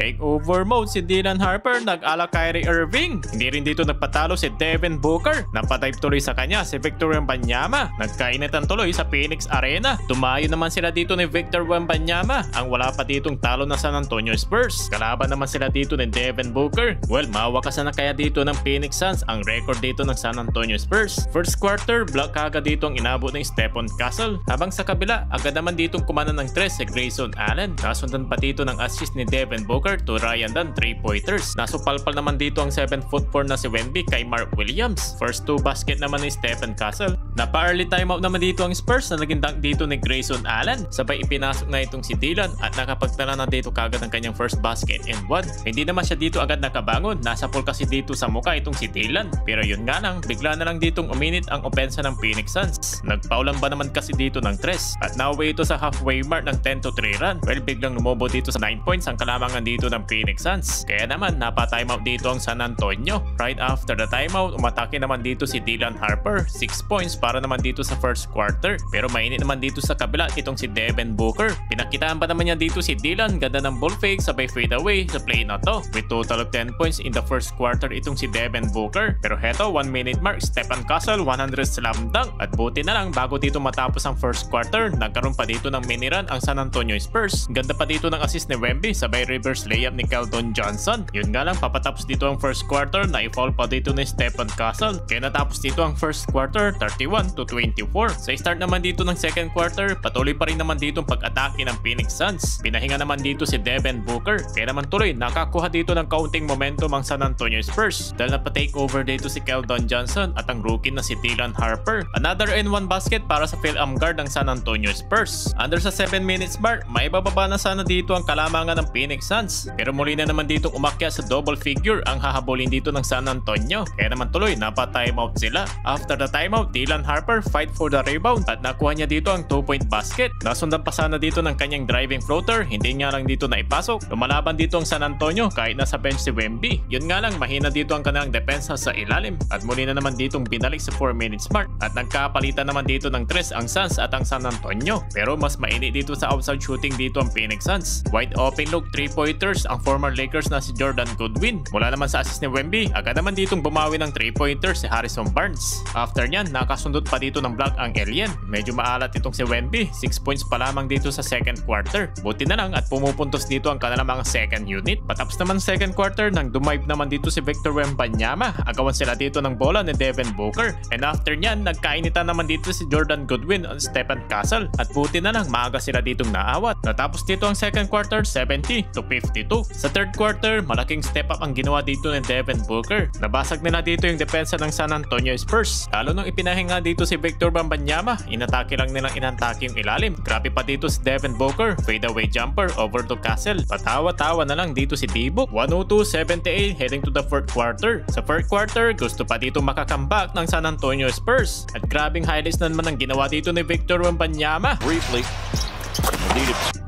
Takeover mode si Dylan Harper, nag-ala Kyrie Irving. Hindi rin dito nagpatalo si Devin Booker. Napadive tuloy sa kanya si Victor Wembanyama. Nagkainitan tuloy sa Phoenix Arena. Tumayo naman sila dito ni Victor Wembanyama. Ang wala pa ditong talo ng San Antonio Spurs. Kalaban naman sila dito ni Devin Booker. Well, mawakasan na kaya dito ng Phoenix Suns ang record dito ng San Antonio Spurs. First quarter, block kagad dito ang inabot ng Stephon Castle. Habang sa kabila, agad naman ditong kumana ng 3 si Grayson Allen. Nasundan pa dito ng assist ni Devin Booker to Ryan Dunn 3-pointers. Nasupalpal naman dito ang 7'4" na si Wemby kay Mark Williams. First 2 basket naman ni Stephon Castle. Napa-early timeout naman dito ang Spurs na naging dunk dito ni Grayson Allen. Sabay ipinasok na itong si Dylan at nakapagtala na dito kagad ang kanyang first basket and 1. Hindi naman siya dito agad nakabangon. Nasa pool kasi dito sa mukha itong si Dylan. Pero yun nga lang, bigla na lang ditong uminit ang opensa ng Phoenix Suns. Nagpaulan ba naman kasi dito ng 3 at nauwi ito sa halfway mark ng 10-3 run. Well, biglang lumobo dito sa 9 points ang kalamangan dito ng Phoenix Suns. Kaya naman napa-timeout dito ang San Antonio. Right after the timeout, umatake naman dito si Dylan Harper. 6 points para naman dito sa first quarter. Pero mainit naman dito sa kabila itong si Devin Booker. Pinakitaan pa naman niya dito si Dylan. Ganda ng ball fake sabay fade away sa play na to. With total of 10 points in the first quarter itong si Devin Booker. Pero heto, 1 minute mark, Stephon Castle 100 slam dunk. At buti na lang bago dito matapos ang first quarter, nagkaroon pa dito ng mini run ang San Antonio Spurs. Ganda pa dito ng assist ni Wemby sabay reverse layup ni Keldon Johnson. Yun nga lang, papatapos dito ang first quarter na i-foul pa dito ni Stephon Castle. Kaya natapos dito ang first quarter 31-24. Sa start naman dito ng second quarter, patuloy pa rin naman dito ang pag-atake ng Phoenix Suns. Pinahinga naman dito si Devin Booker. Kaya naman tuloy nakakuha dito ng kaunting momentum ang San Antonio Spurs dahil napatake over dito si Keldon Johnson at ang rookie na si Dylan Harper. Another N1 basket para sa Phil Amgard ng San Antonio Spurs. Under sa 7 minutes mark, may bababa na sana dito ang kalamangan ng Phoenix Suns. Pero muli na naman dito umakyat sa double figure ang hahabulin dito ng San Antonio. Kaya naman tuloy napa-timeout sila. After the timeout, Dylan Harper fight for the rebound at nakuha niya dito ang 2-point basket. Nasundan pa sana dito ng kanyang driving floater, hindi nga lang dito naipasok. Lumalaban dito ang San Antonio kahit nasa bench si Wemby. Yun nga lang, mahina dito ang kanilang depensa sa ilalim. At muli na naman ditong binalik sa 4 minutes mark. At nagkapalitan naman dito ng 3 ang Suns at ang San Antonio. Pero mas mainit dito sa outside shooting dito ang Phoenix Suns. Wide open look 3-pointers ang former Lakers na si Jordan Goodwin. Mula naman sa assist ni Wemby, agad naman ditong bumawi ng 3-pointers si Harrison Barnes. After nyan, nakasundot pa dito ng block ang Alien. Medyo maalat itong si Wemby, 6 points pa lamang dito sa second quarter. Buti na lang at pumupuntos dito ang kanilang mga second unit. Patapos naman second quarter, nang dumive naman dito si Victor Wembanyama. Agawan sila dito ng bola ni Devin Booker. And after nyan, nagkainitan naman dito si Jordan Goodwin at Stephon Castle. At buti na lang, maaga sila ditong naawat. Natapos dito ang second quarter, 70-52. Sa third quarter, malaking step up ang ginawa dito ni Devin Booker. Nabasag nila dito yung depensa ng San Antonio Spurs. Lalo nung ipinahinga dito si Victor Wembanyama, inatake lang nilang inatake yung ilalim. Grabe pa dito si Devin Booker, fade away jumper over to Castle. Patawa-tawa na lang dito si Dibu. 102-78 heading to the fourth quarter. Sa fourth quarter, gusto pa dito makakambak ng San Antonio Spurs. At grabing highlights na naman ang ginawa dito ni Victor Wembanyama. Briefly,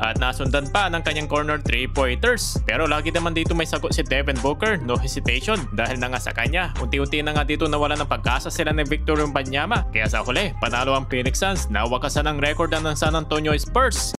At nasundan pa ng kanyang corner 3-pointers. Pero lagi naman dito may sagot si Devin Booker, no hesitation. Dahil na nga sa kanya, unti-unti na nga dito nawala ng pag-asa sila ni Victor Wembanyama. Kaya sa huli, panalo ang Phoenix Suns na wakasan ang record ng San Antonio Spurs.